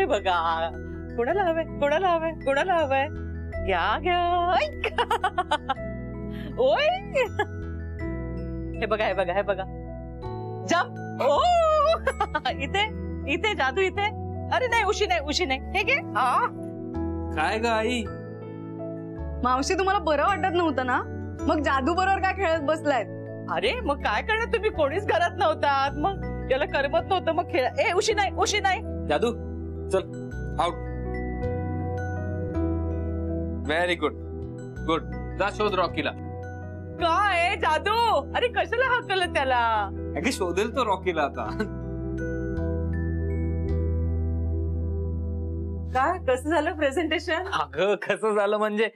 बघा. कोणाला हवंय, कोणाला हवंय, कोणाला हवंय? घ्या घ्या. ओय, हे बघा, हे बघा, हे बघा. जम्प. ओ इथे इथे जादू इथे. अरे नाही, उशी नाही, उशी नाही. हे घे. काय ग आई? मावशी तुम्हाला बरं वाटत नव्हतं ना, मग जादू बरोबर काय खेळत बसलायत? अरे मग काय करणार, तुम्ही कोणीच घरात नव्हतात, मग याला करमत नव्हतं, मग खेळ. ए उशी नाही, उशी नाही. जादू चल आउट. Very good good. जा शोध रॉकीला. काय जादू? अरे कशाला हाकलं त्याला? अगे शोधेल तो रॉकीला आता. काय कसं झालं प्रेझेंटेशन? अगं कसं झालं म्हणजे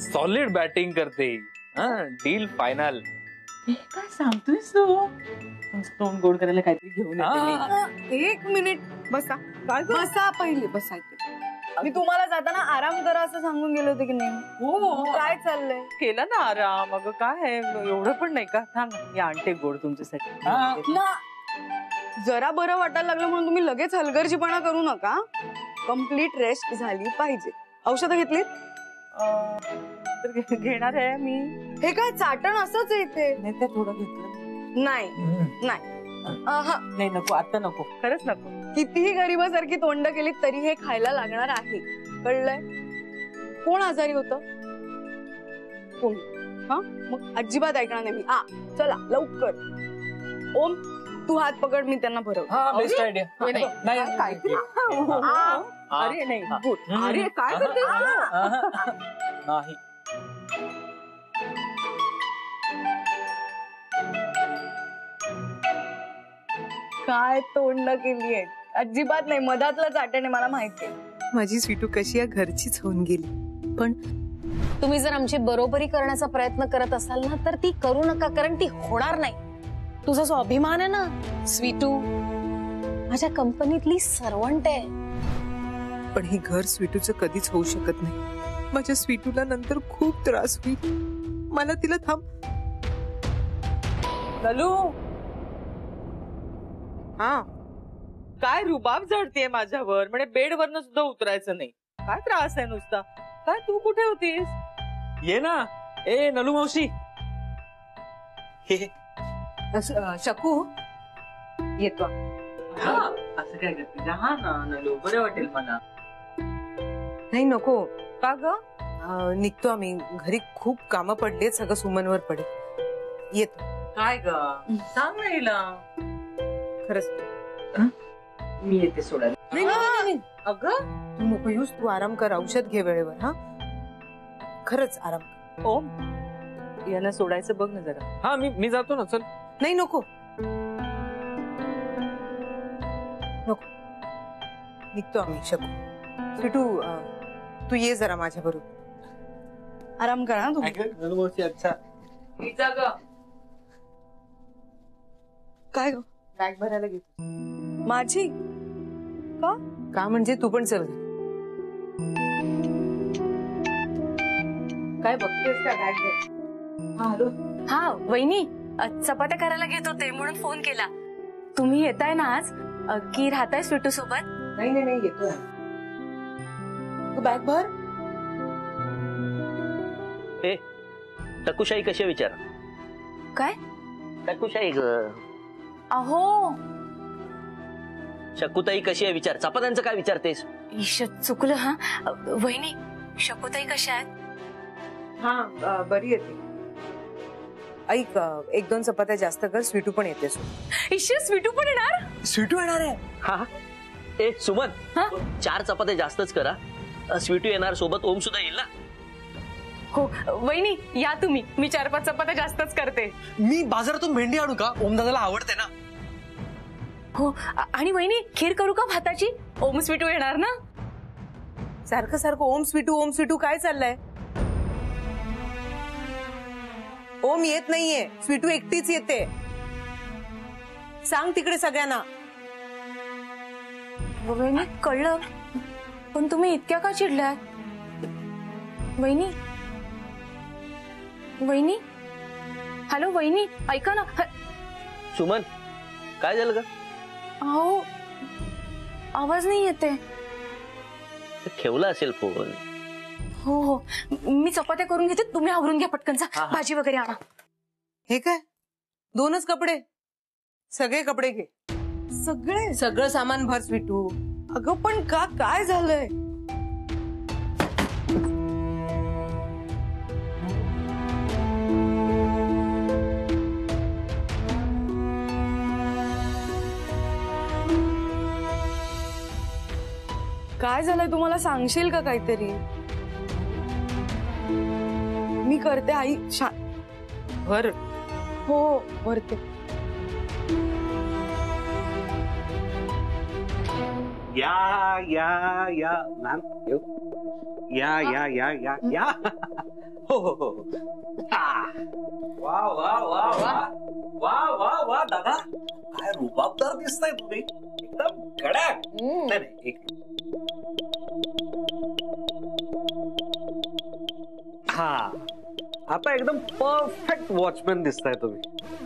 सॉलिड बॅटिंग करते. Deal final. काय सांगतोयस तू? तोंड गोड करायला काहीतरी घेऊन येते. एक मिनिट बसा. काय बसा, पहिले बसायचे. मी तुम्हाला जाताना आराम करा असं सांगून गेले होते की नाही? हो. काय चाललंय? केलं ना आराम. अगं काय आहे, एवढं पण नाही का? थांब या आणते गोड तुमच्यासाठी. जरा बरं वाटायला लागलं म्हणून तुम्ही लगेच हलगर्जीपणा करू नका. कंप्लीट रेस्ट झाली पाहिजे. औषधं घेतलीत? तर घेणार आहे मी. हे काय चाटण असंच येते? नाही ते थोडं घेतलं. नाही नाही नाही, नको आता, नको, खरंच नको. कितीही गरीबासारखी तोंड केली तरी हे खायला लागणार आहे, कळलंय? कोण आजारी होतं? कोण? हा मग अजिबात ऐकणार नाही मी. चला लवकर. ओम तू हात पकड, मी त्यांना भरव. Best idea. अरे नाही, गुड. अरे काय करते? नाही काय तोंड केली आहे? अजिबात नाही, मधातलं चाटणे मला माहितीये. माझी स्वीटू कशी या घरचीच होऊन गेली. पण तुम्ही जर आमची बरोबरी करण्याचा प्रयत्न करत असाल ना, तर ती करू नका, कारण ती होणार नाही. तुझा जो अभिमान आहे ना स्वीटू, माझ्या कंपनीतली सर्वंट आहे. पण हे घर स्वीटूचं कधीच होऊ शकत नाही. माझ्या स्वीटूला नंतर खूप त्रास होईल. मला तिला थांब. नलू हा काय रुबाब जडतीये माझ्यावर. म्हणजे बेडवरनं सुद्धा उतरायचं नाही. काय त्रास आहे नुसता? काय तू कुठे होतीस? ये ना. ए नलू मावशी. शकू येतो. असं काय करते? हा ना नलू, बरं वाटेल मला. नाही नको. का ग? निघतो आम्ही. घरी खूप कामं पडलेत, सगळं सुमनवर पडेल. येतो. काय ग? सांग ना हिला. खरंच मी येते सोडायला. नाही. अगं तू नको येऊस. तू आराम कर, औषध घे वेळेवर. हा खरंच आराम कर. ओम यांना सोडायचं बघ ना जरा. हा मी जातो ना. चल. नाही नको नको. निघतो आम्ही. शकू स्वीटू तू ये जरा माझ्या बरोबर. आराम करा तुम्ही. नलू मावशी अच्छा. काय ग? बॅग भरायला घेतो. माझी का म्हणजे तू पण चल. काय बघतेस का? बॅग घे. हॅलो. हा वहिनी, चपात्या करायला घेत होते म्हणून फोन केला. तुम्ही येताय ना आज, की राहताय स्वीटू सोबत? नाही नाही नाही येतो. तू बॅग भर. टकुशाई कशी विचार? काय टकुशाई ग? अहो शकुताई कशी आहे विचार. चपात्यांचं काय विचारतेस? चुकलं. हा वहिनी, शकुताई कशा आहेत? हा बरी येते. ऐक, 1-2 चपात्या जास्त कर. स्वीटू पण येते. स्वीटू पण येणार? स्वीटू येणार आहे. हा ए सुमन, 4 चपात्या जास्तच करा. स्वीटू येणार, सोबत ओम सुद्धा येईल ना. हो वहिनी या तुम्ही. मी 4-5 चपात्या जास्तच करते. मी बाजारातून भेंडी आणू का? ओम दादाला आवडते ना. हो आणि वहिनी खीर करू का भाताची? ओम स्वीटू येणार ना. सारखं सारखं ओम स्वीटू काय चाललंय? ओम येत नाहीये, स्वीटू एकटीच येते. सांग तिकडे सगळ्यांना. वहिनी कळलं, पण तुम्ही इतक्या का चिडल्यात? वहिनी वहिनी हॅलो वहिनी ऐका ना. सुमन काय झालं ग? अहो आवाज नाही येते. ठेवला असेल फोन. हो हो, मी चपात्या करून घेते, तुम्ही आवरून घ्या पटकन. जा भाजी वगैरे आणा. हे काय 2च कपडे? सगळे कपडे घे. सगळे? सगळं सामान भर स्वीटू. अगं पण का, काय झालंय? काय झालंय तुम्हाला सांगशील का काहीतरी? मी करते आई. भर. हो भरते. या या या मॅम, या या या या या. हो हो हो. वा वा वा वा वा वा वा दादा, काय रुबाबदार दिसताय तुम्ही, एकदम कडक. नाही नाही, एक हा, आता एकदम परफेक्ट वॉचमॅन दिसताय तुम्ही.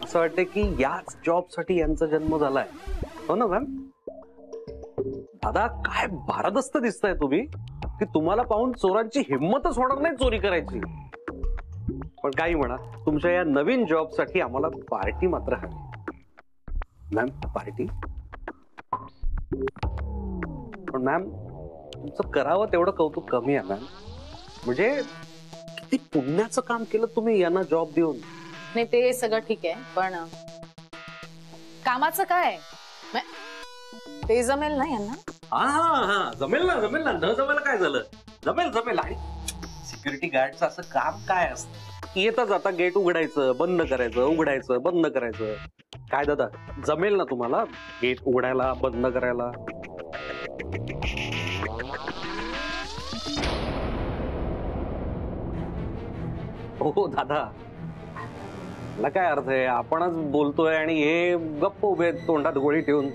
असं वाटतंय की याच जॉब साठी यांचा जन्म झालाय. हो ना मॅम? दादा काय भारदस्त दिसताय तुम्ही, की तुम्हाला पाहून चोरांची हिंमतच होणार नाही चोरी करायची. पण काही म्हणा, तुमच्या या नवीन जॉब साठी आम्हाला पार्टी मात्र हवी. Ma'am party? पण मॅम तुमचं करावं तेवढं कौतुक कमी आहे मॅम. म्हणजे किती पुण्याचं काम केलं तुम्ही यांना जॉब देऊन. नाही ते सगळं ठीक आहे, पण कामाचं काय? ते जमेल ना यांना? हा हा, जमेल ना जमेल ना, न जमेल काय झालं, जमेल जमेल. आणि सिक्युरिटी गार्डचं असं काम काय असतं, येता जाता गेट उघडायचं बंद करायचं, उघडायचं बंद करायचं. काय दादा जमेल ना तुम्हाला गेट उघडायला बंद करायला? हो दादा, मला काय अर्थ आहे, आपणच बोलतोय आणि हे गप्प उभे तोंडात गोळी ठेवून.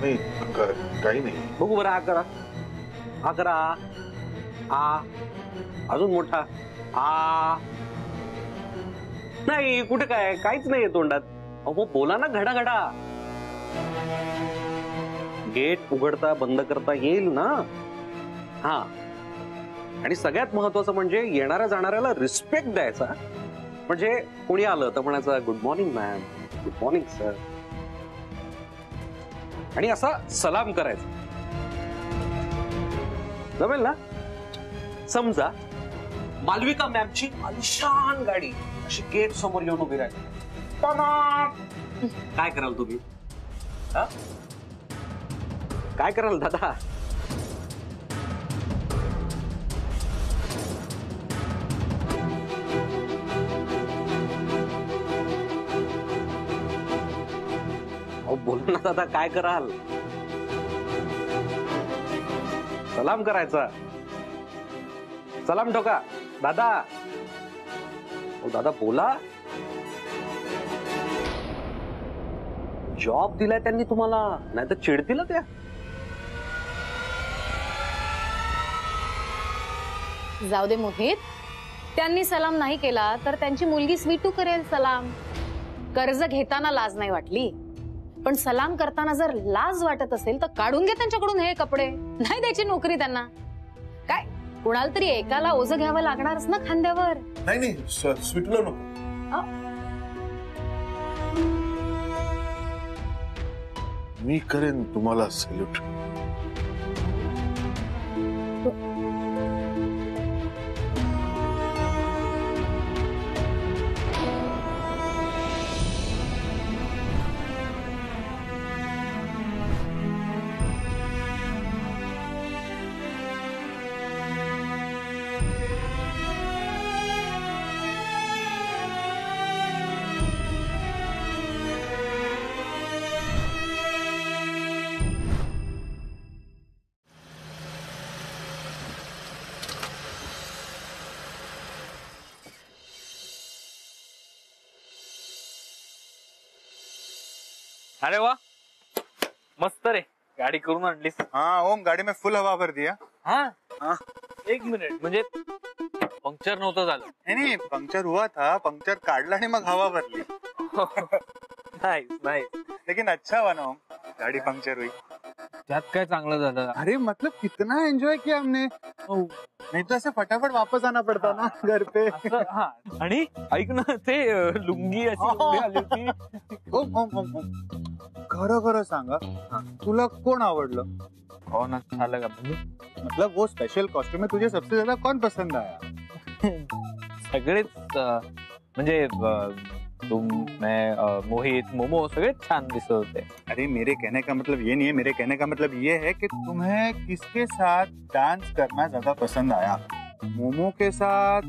नाही काही नाही. बघू बरं, हा करा, हा करा. आ अजून मोठा आ. नाही कुठे काय, काहीच नाहीये तोंडात. अहो बोला ना, घडा घडा. गेट उघडता बंद करता येईल ना? हा, आणि सगळ्यात महत्वाचं म्हणजे येणाऱ्या जाणाऱ्याला रिस्पेक्ट द्यायचा. म्हणजे कोणी आलं तर म्हणायचं good morning ma'am, good morning sir, आणि असा सलाम करायचा. जमेल ना? समजा मालविका मॅमची आलिशान गाडी अशी गेट समोर येऊन उभी राहिली, काय कराल तुम्ही? काय कराल दादा? बोल ना दादा, काय कराल? सलाम करायचा, सलाम ठोका दादा. ओ दादा बोला. जॉब दिलाय त्यांनी तुम्हाला, नाही तर चिडतील त्या. जाऊ दे मोहित, त्यांनी सलाम नाही केला तर त्यांची मुलगी स्वीटू करेल सलाम. कर्ज घेताना लाज नाही वाटली, पण सलाम करताना जर लाज वाटत असेल तर काढून घे त्यांच्याकडून हे कपडे. नाही द्यायची नोकरी त्यांना. काय कुणाला तरी एकाला ओझं घ्यावं लागणारच ना खांद्यावर. नाही नाही, स्वीटूला नको. मी करेन तुम्हाला सॅल्यूट. अरे वा, मस्त रे, गाडी करून आणलीस. हाँ ओम, गाड़ी में फुल हवा भर दिया. हाँ, एक मिनिट, म्हणजे पंक्चर नव्हतं झालं? नहीं पंक्चर हुआ था, पंक्चर काढला आणि मग हवा भरली. Nice nice. लेकिन अच्छा हुआ ना ओम, गाड़ी पंक्चर हुई. त्यात काय चांगलं झालं? अरे मतलब कितना एंजॉय किया हमने, नहीं तो ऐसे फटाफट वापस आना पड़ता ना घर पे. हा. आणि ऐक ना, ते लुंगी अशी उभी आली होती. खरं खरं सांगा, तुला कोण आवडलं? कौन अच्छा लगा म्हणजे? मतलब वो स्पेशल कॉस्ट्यूम में तुझे सबसे ज्यादा कौन पसंद आया? सगळेच म्हणजे तुम, मैं, मोहित, मोमो सगळे छान दिसत होते. अरे मेरे कहने का मतलब ये नहीं है, मेरे कहने का मतलब ये है कि तुम्हें किसके साथ डांस करना ज्यादा पसंद आया, मोमो के साथ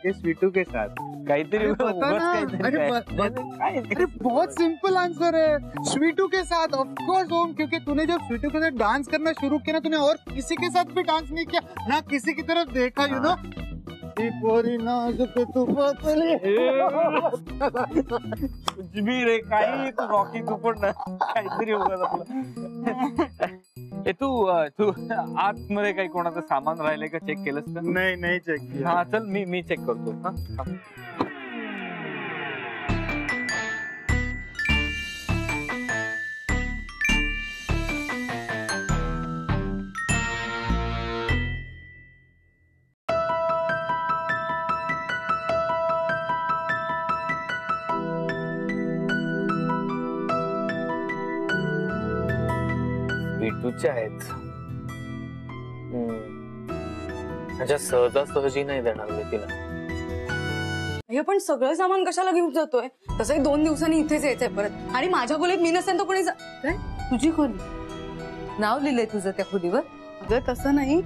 कि स्वीटू के साथ? काहीतरी अरे बता ना. अरे बहुत सिंपल आंसर है, स्वीटू के साथ. ऑफ कोर्स ओम, क्योंकि तूने जब स्वीटू के साथ डांस करना शुरू किया ना, तूने और किसी के साथ भी डांस नहीं किया, ना किसी की तरफ देखा, यू नो. कुछ भी रे, काही तू रॉकी, तू पण ना काहीतरी होतं आपलं. तू आतमध्ये काही कोणाचं सामान राहिलंय का, चेक केलंस का? नहीं चेक किया. हा चल, मी चेक करतो. हा. स्वीटूच्या आहेत. अच्छा, सहजासहजी नाही देणार मी तिला. हे पण सगळं सामान कशाला घेऊन जातोय? तसंही 2 दिवसांनी इथेच यायचंय परत. आणि माझ्या खोलीत मी नसेल तर कोणी काय? तुझी खोली? नाव लिहिलंय तुझं त्या खोलीवर? अगं तसं नाही.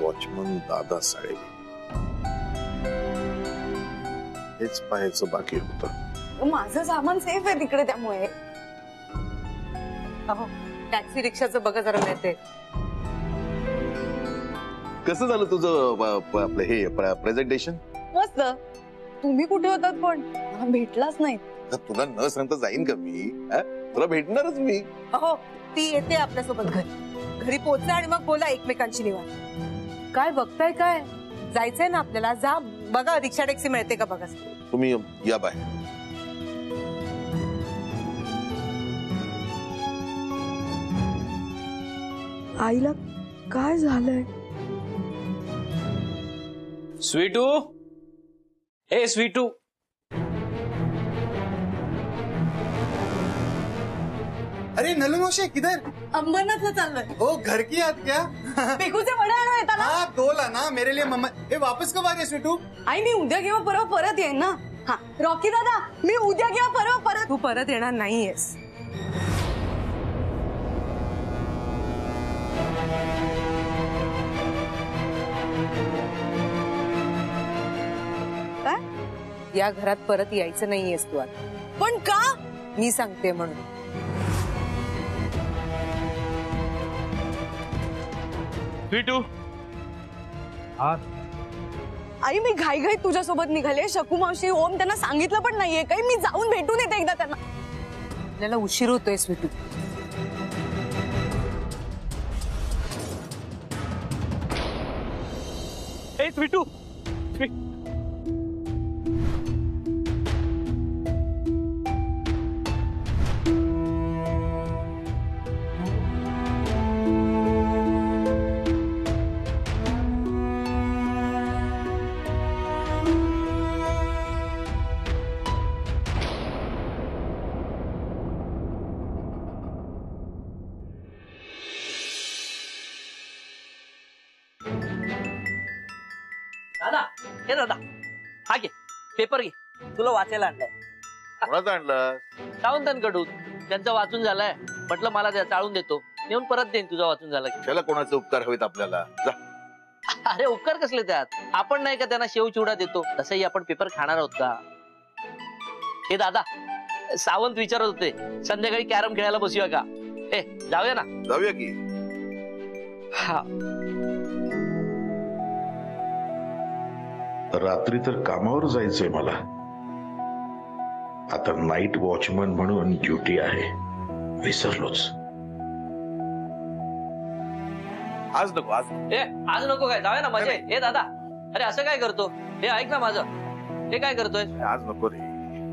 वॉचमन दादा साहेब हेच पाहायचं बाकी होतं. माझं सामान सेफ आहे तिकडे, त्यामुळे. अहो, टॅक्सी रिक्षाचं बघा जरा नेते. कसं झालं तुझं आपलं हे प्रेझेंटेशन? मस्त. तुम्ही कुठे होतात पण? भेटलाच नाही. तुला न सांगता जाईन का मी? तुला भेटणारच मी. अहो, ती येते आपल्यासोबत घरी पोहोचा आणि मग बोला एकमेकांची निवांत. काय बघताय काय? जायचंय ना आपल्याला, जा बघा रिक्षा टॅक्सी मिळते का बघा. तुम्ही या बाहेर. आईला काय झालंय? स्वीटू, ए स्वीटू. अरे नलू मौशी किधर? अंबरनाथला चाललोय. ओ घर की याद क्या? पिकूचे वडे आणू येतात ना? हाँ दो लाना मेरे लिए. मम्मा ये वापस कब आ रही है स्वीटू? आई मी उद्या किंवा परवा परत येईन ना. हा रॉकी दादा, मी उद्या किंवा परवा परत. तू परत येणार नाहीयेस. या घरात परत यायचं नाहीयेस तू आता. पण का? मी सांगते म्हणून. स्वीटू. आई मी घाईघाईत तुझ्यासोबत निघाले. शकू मावशी, ओम त्यांना सांगितलं पण नाहीये काही. मी जाऊन भेटून येते एकदा त्यांना. आपल्याला उशीर होतोय स्वीटू. ए स्वीटू. दादा, हे दादा, हा घे पेपर घे, तुला वाचायला आणलाय. कोणाचं आणलं? सावंतांकडून. त्यांचं वाचून झालंय, म्हटलं मला चाळून देतो, नेऊन परत देईन तुझा वाचून झाला की. त्याला कोणाचे उपकार हवेत आपल्याला? जा. अरे उपकार कसले त्यात? आपण नाही का त्यांना शेव चिवडा देतो, तसंही आपण पेपर खाणार आहोत का? हे दादा, सावंत विचारत होते संध्याकाळी कॅरम खेळायला बसूया का? जाऊया ना. जाऊया की. हा. रात्री तर कामावर जायचंय मला. आता नाईट वॉचमन म्हणून ड्युटी आहे, विसरलोच. आज नको. आज आज नको काय? जाऊया ना मजा. हे दादा, अरे असं काय करतो? हे ऐक ना माझं, हे काय करतोय? आज नको रे.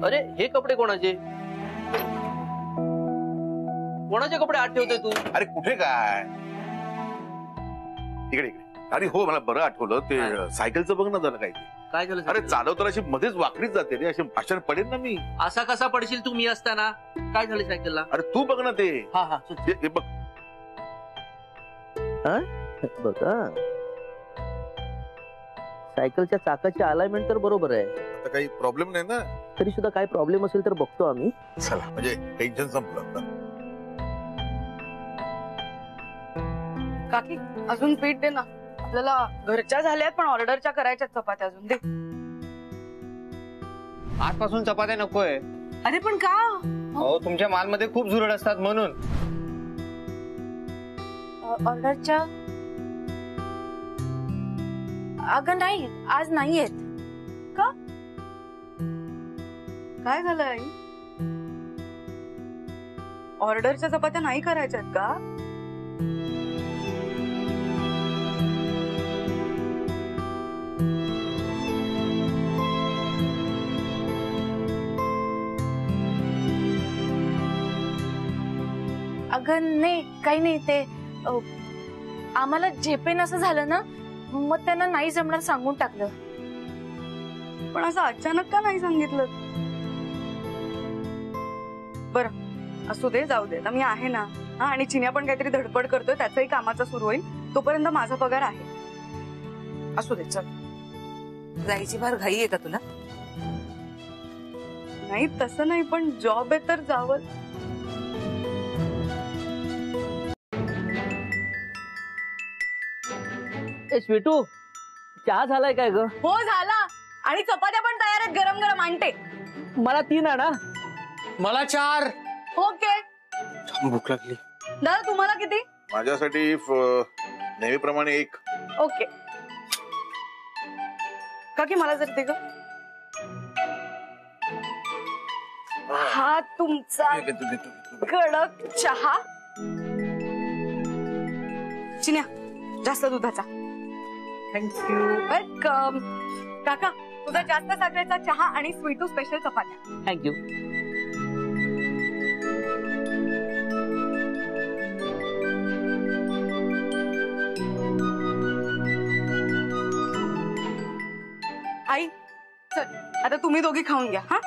अरे हे कपडे कोणाचे? कोणाचे कपडे आत ठेवतोय तू? अरे कुठे काय, इकडे इकडे. अरे हो, मला बरं आठवलं ते सायकलचं बघ ना जरा काही. काय झालं? अरे चालवताना अशी मध्येच वाकडीच जाते रे, अशी भाषण पडेल ना मी. असा कसा पडशील तू मी असताना? काय झालं सायकलला? अरे तू बघ ना ते. हा हा हे बघ. बघा, सायकलच्या चाकाची अलाइनमेंट तर बरोबर आहे. आता काही प्रॉब्लेम नाही ना? तरी सुद्धा काय प्रॉब्लेम असेल तर बघतो आम्ही. चला, म्हणजे टेन्शन संपलं. काकी अजून पीठ दे ना, आपल्याला घरच्या झाल्यात पण ऑर्डरच्या करायच्या चपात्या अजून दे. आजपासून चपात्या नकोय. अरे पण का? हो, तुमच्या मालमध्ये खूप झुरळ असतात म्हणून. ऑर्डरच्या? अगं नाही, आज नाहीयेत. का? काय झालं आई? ऑर्डरच्या चपात्या नाही करायच्यात का? अगं नाही, काही नाही. ते आम्हाला झेपेन असं झालं ना, मग त्यांना नाही जमणार सांगून टाकलं. पण असं अचानक का नाही सांगितलं? बरं असू दे, जाऊ दे, आता मी आहे ना. हा, आणि चिन्या पण काहीतरी धडपड करतोय, त्याचंही कामाचं सुरू होईल. तोपर्यंत माझा पगार आहे. असू दे, चल. जायची फार घाई आहे का तुला? नाही तसं नाही, पण जॉब आहे तर जावं. ए स्वीटू, चहा झालाय काय ग? हो झाला, आणि चपात्या पण तयार आहेत, गरम गरम आणते. मला 3 आणा. मला 4. ओके भूक लागली. दादा तुम्हाला किती? माझ्यासाठी नेहमीप्रमाणे 1. ओके काकी मला जर दे ग. हा तुमचा कडक चहा. चिन्या जास्त दुधाचा. थँक्यू. वेलकम. काका तुझा जास्त साखरेचा चहा आणि स्वीटू स्पेशल चपात्या. थँक्यू. आई चल आता तुम्ही दोघी खाऊन घ्या. हा,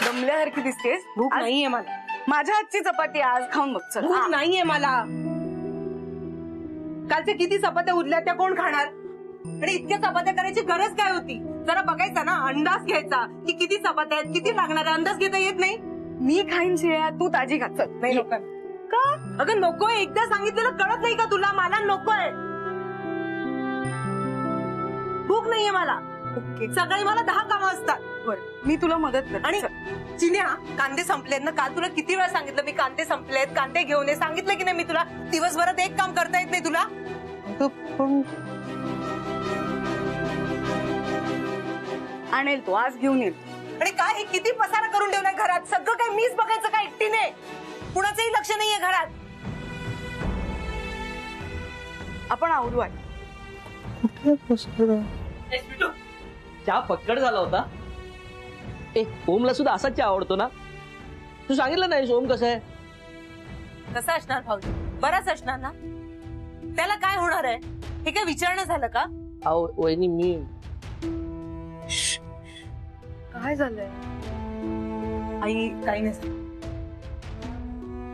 दमल्यासारखी दिसतेस. भूक आज नाहीये मला. माझ्या हातची चपाती आज खाऊन बघ. चल. भूक नाहीये मला. कालच्या किती चपात्या उरल्या त्या कोण खाणार? आणि इतक्या चपात्या करायची गरज काय होती? जरा बघायचा ना, अंदाज घ्यायचा की किती चपात्या आहेत, किती लागणार आहे. अंदाज घेता येत नाही. मी खाईन शिळ्या, तू ताजी खा. चल. नाही नको का? अगं नकोय, एकदा सांगितलेलं कळत नाही का तुला? मला नकोय, भूक नाहीये मला. ओके सकाळी मला 10 कामं असतात. बरं मी तुला मदत करते. आणि चिन्या, कांदे संपलेत ना. काल तुला किती वेळा सांगितलं मी कांदे संपलेत, कांदे घेऊन ये. सांगितलं की नाही मी तुला? दिवसभरात एक काम करता येत नाही तुला? आणेल तो, आज घेऊन येईल. आणि काय हे किती पसारा करून ठेवलाय घरात? सगळं काय मीच बघायचं का एकटीने? कुणाचंही लक्ष नाहीये घरात. आपण आवरू आहे. चहा फक्कड झाला होता. ए ओमला सुद्धा असाच चहा आवडतो ना? तू सांगितलं नाही ओम कसं आहे? कसं असणार भाऊजी? बराच असणार ना. त्याला काय होणार आहे हे काय विचारणं झालं का? अहो वहिनी मी काय झालंय? आई काही नाही.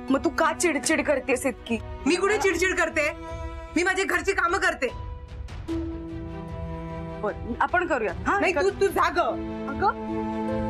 मग तू का चिडचिड करतेस इतकी? मी कुठे चिडचिड करते? मी माझी घरची कामं करते. आपण करूया. हा नाही तू जा ग. अगं